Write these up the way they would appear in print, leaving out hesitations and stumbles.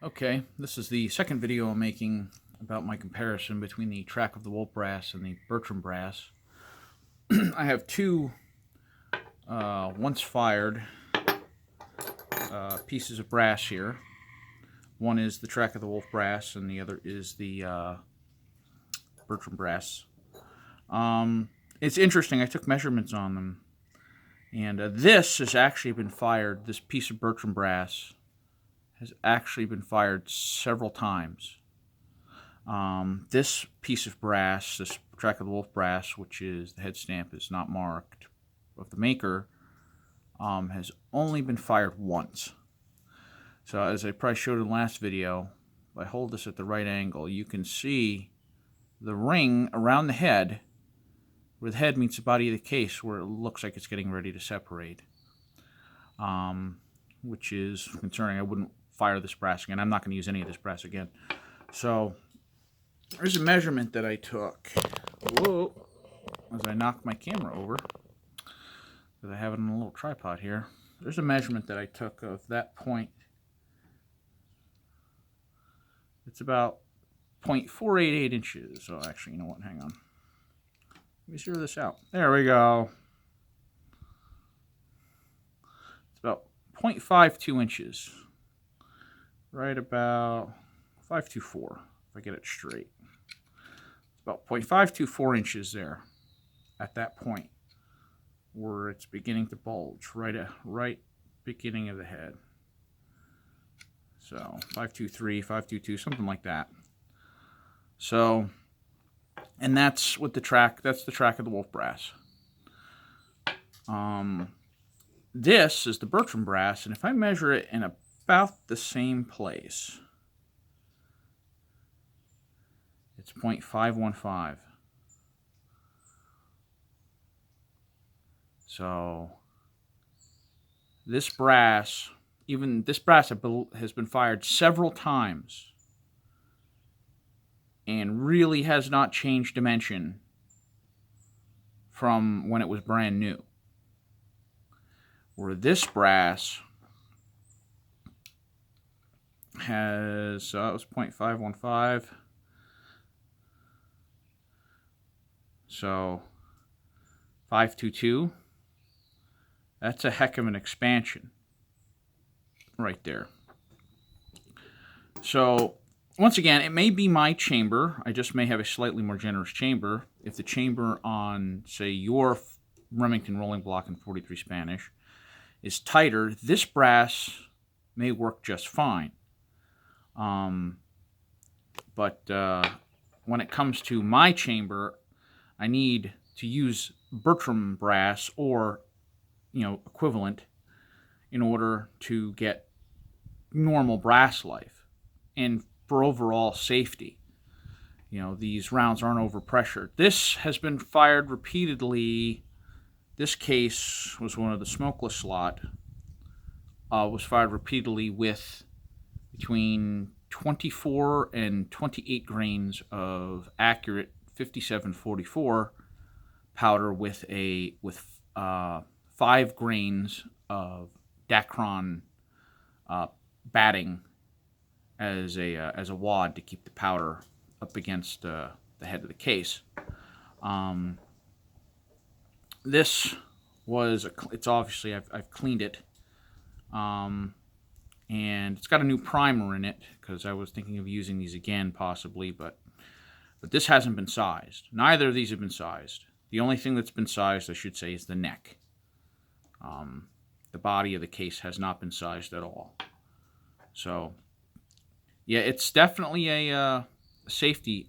Okay, this is the second video I'm making about my comparison between the Track of the Wolf brass and the Bertram brass. I have two once fired pieces of brass here. One is the Track of the Wolf brass and the other is the Bertram brass. It's interesting, I took measurements on them, and this has actually been fired, this piece of Bertram brass has actually been fired several times. This piece of brass, this Track of the Wolf brass, which is the head stamp is not marked of the maker, has only been fired once. So as I probably showed in the last video, if I hold this at the right angle, you can see the ring around the head, where the head meets the body of the case, where it looks like it's getting ready to separate, which is concerning. I wouldn't fire this brass again. I'm not going to use any of this brass again. So there's a measurement that I took. Whoa! As I knock my camera over, because I have it on a little tripod here. There's a measurement that I took of that point. It's about 0.488 inches. So actually, you know what? Hang on. Let me zero this out. There we go. It's about 0.52 inches. Right about 524, if I get it straight. It's about 0.524 inches there at that point where it's beginning to bulge, right beginning of the head. So 523, 522, something like that. So, and that's what the Track of the Wolf brass. This is the Bertram brass, and if I measure it in about the same place, it's 0.515. So this brass, even this brass has been fired several times and really has not changed dimension from when it was brand new. Where this brass has, so that was 0.515. So 522. That's a heck of an expansion right there. So once again, it may be my chamber. I just may have a slightly more generous chamber. If the chamber on, say, your Remington Rolling Block in 43 Spanish is tighter, this brass may work just fine. But when it comes to my chamber, I need to use Bertram brass or, equivalent in order to get normal brass life and for overall safety. These rounds aren't overpressured. This has been fired repeatedly. This case was one of the smokeless lot. Was fired repeatedly with between 24 and 28 grains of accurate 5744 powder with 5 grains of Dacron batting as a wad to keep the powder up against the head of the case. This was it's obviously I've cleaned it, and it's got a new primer in it because I was thinking of using these again possibly, but this hasn't been sized. Neither of these have been sized. The only thing that's been sized, I should say, is the neck. The body of the case has not been sized at all. So, yeah, it's definitely a safety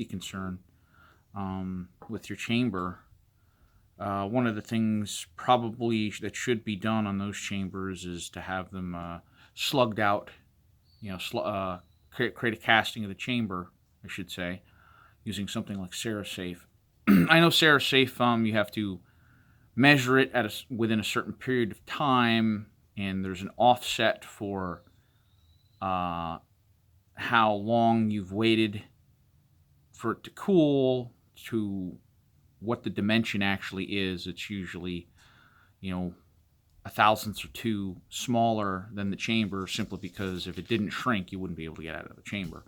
concern with your chamber. One of the things probably that should be done on those chambers is to have them slugged out. Create a casting of the chamber, I should say, using something like Safe. I know Safe, you have to measure it within a certain period of time, and there's an offset for how long you've waited for it to cool to what the dimension actually is. It's usually, a thousandth or two smaller than the chamber, simply because if it didn't shrink, you wouldn't be able to get out of the chamber.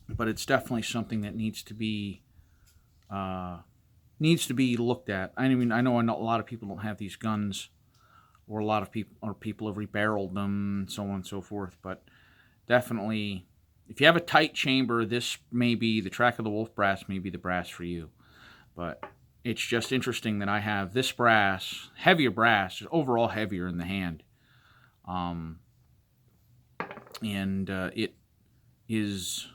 But it's definitely something that needs to be looked at. I mean, I know a lot of people don't have these guns, or a lot of people have rebarreled them, and so on and so forth. But definitely, if you have a tight chamber, this may be the Track of the Wolf brass, may be the brass for you. But it's just interesting that I have this brass, heavier brass, overall heavier in the hand, and it is,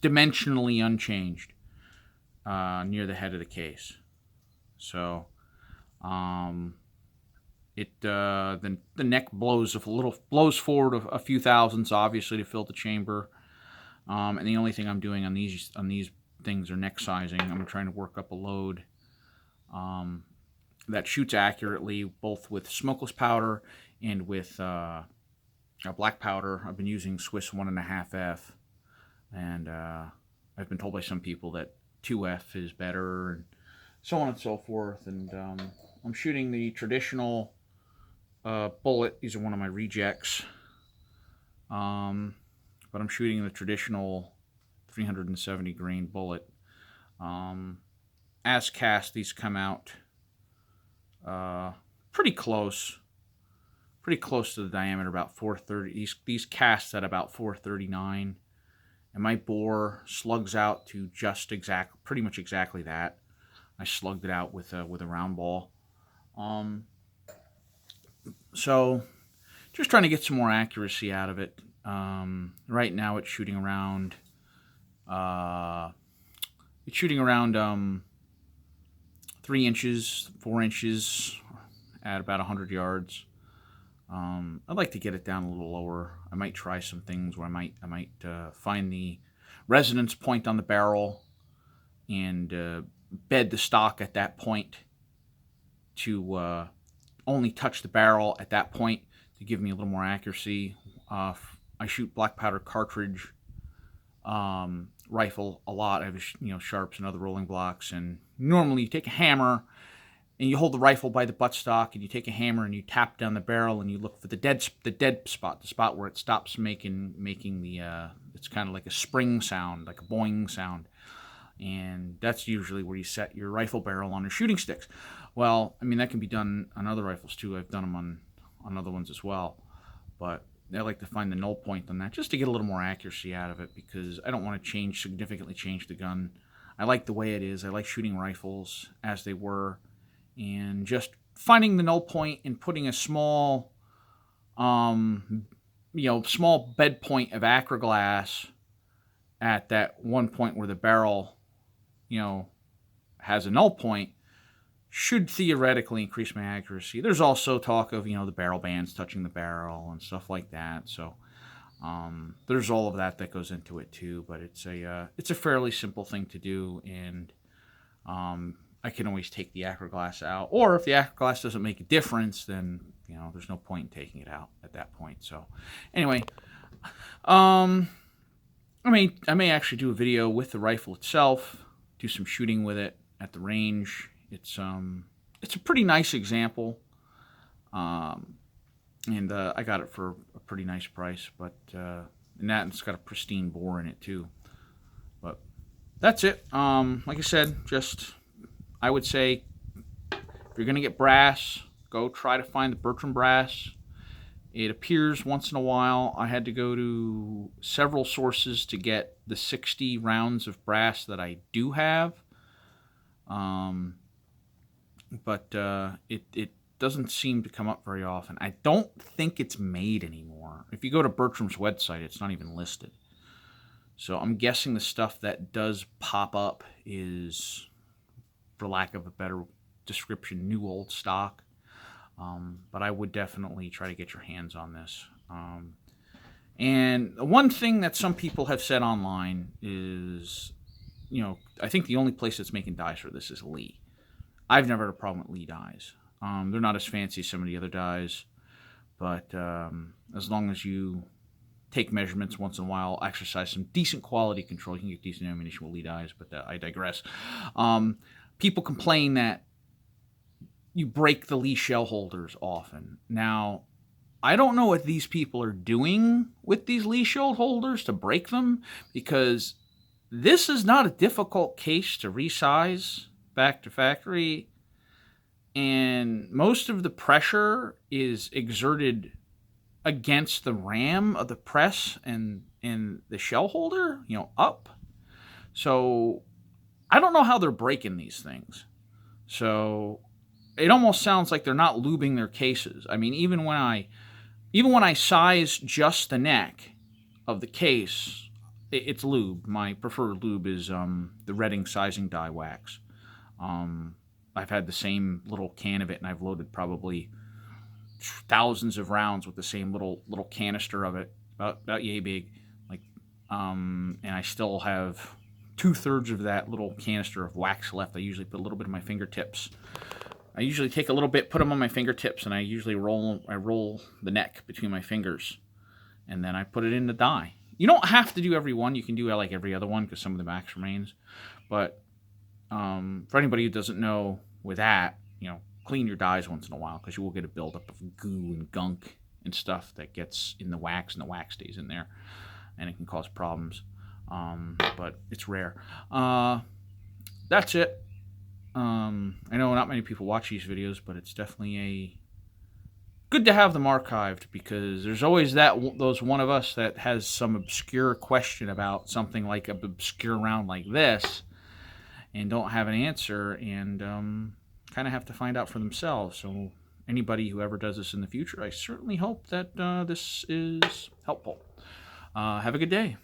dimensionally unchanged near the head of the case. So, the neck blows forward a few thousandths, obviously, to fill the chamber. And the only thing I'm doing on these things are neck sizing. I'm trying to work up a load that shoots accurately, both with smokeless powder and with black powder. I've been using Swiss 1.5F, and I've been told by some people that 2F is better, and so on and so forth. And I'm shooting the traditional bullet. These are one of my rejects, but I'm shooting the traditional 370 grain bullet. As cast, these come out pretty close to the diameter, about 430. These cast at about 439, and my bore slugs out to pretty much exactly that. I slugged it out with a round ball. So just trying to get some more accuracy out of it. Right now it's shooting around 3 inches, 4 inches at about 100 yards. I'd like to get it down a little lower. I might try some things where I might find the resonance point on the barrel and bed the stock at that point to only touch the barrel at that point to give me a little more accuracy. I shoot black powder cartridge rifle a lot. I have sharps and other rolling blocks, and normally you take a hammer and you hold the rifle by the buttstock, and you take a hammer and you tap down the barrel and you look for the dead spot, the spot where it stops making the it's kind of like a spring sound, like a boing sound, and that's usually where you set your rifle barrel on your shooting sticks. Well, I mean, that can be done on other rifles too. I've done them on other ones as well, but I like to find the null point on that just to get a little more accuracy out of it, because I don't want to significantly change the gun. I like the way it is. I like shooting rifles as they were, and just finding the null point and putting a small bed point of acroglass at that one point where the barrel has a null point should theoretically increase my accuracy. There's also talk of the barrel bands touching the barrel and stuff like that. So there's all of that goes into it too. But it's a fairly simple thing to do, and I can always take the acroglass out. Or if the acroglass doesn't make a difference, then there's no point in taking it out at that point. So anyway, I may actually do a video with the rifle itself, do some shooting with it at the range. It's a pretty nice example, and I got it for a pretty nice price. But and it's got a pristine bore in it too. But that's it. Like I said, I would say if you're gonna get brass, go try to find the Bertram brass. It appears once in a while. I had to go to several sources to get the 60 rounds of brass that I do have. But it doesn't seem to come up very often. I don't think it's made anymore. If you go to Bertram's website, it's not even listed. So I'm guessing the stuff that does pop up is, for lack of a better description, new old stock. But I would definitely try to get your hands on this. And one thing that some people have said online is, I think the only place that's making dies for this is Lee. I've never had a problem with Lee dies. They're not as fancy as some of the other dies, but as long as you take measurements once in a while, exercise some decent quality control, you can get decent ammunition with Lee dies, but I digress. People complain that you break the leaf shell holders often. Now, I don't know what these people are doing with these leaf shell holders to break them, because this is not a difficult case to resize back to factory, and most of the pressure is exerted against the ram of the press and the shell holder, up. So I don't know how they're breaking these things. So it almost sounds like they're not lubing their cases. I mean, even when I size just the neck of the case, it's lube. My preferred lube is the Redding sizing dye wax. I've had the same little can of it, and I've loaded probably thousands of rounds with the same little canister of it, about yay big, and I still have 2/3 of that little canister of wax left. I usually put a little bit on my fingertips. I usually take a little bit, put them on my fingertips, and I usually roll the neck between my fingers, and then I put it in the dye. You don't have to do every one. You can do like every other one because some of the wax remains. But for anybody who doesn't know, with that, clean your dyes once in a while, because you will get a buildup of goo and gunk and stuff that gets in the wax, and the wax stays in there, and it can cause problems. But it's rare. That's it. I know not many people watch these videos, but it's definitely good to have them archived, because there's always those one of us that has some obscure question about something like an obscure round like this and don't have an answer, and kind of have to find out for themselves. So anybody who ever does this in the future, I certainly hope that this is helpful. Have a good day.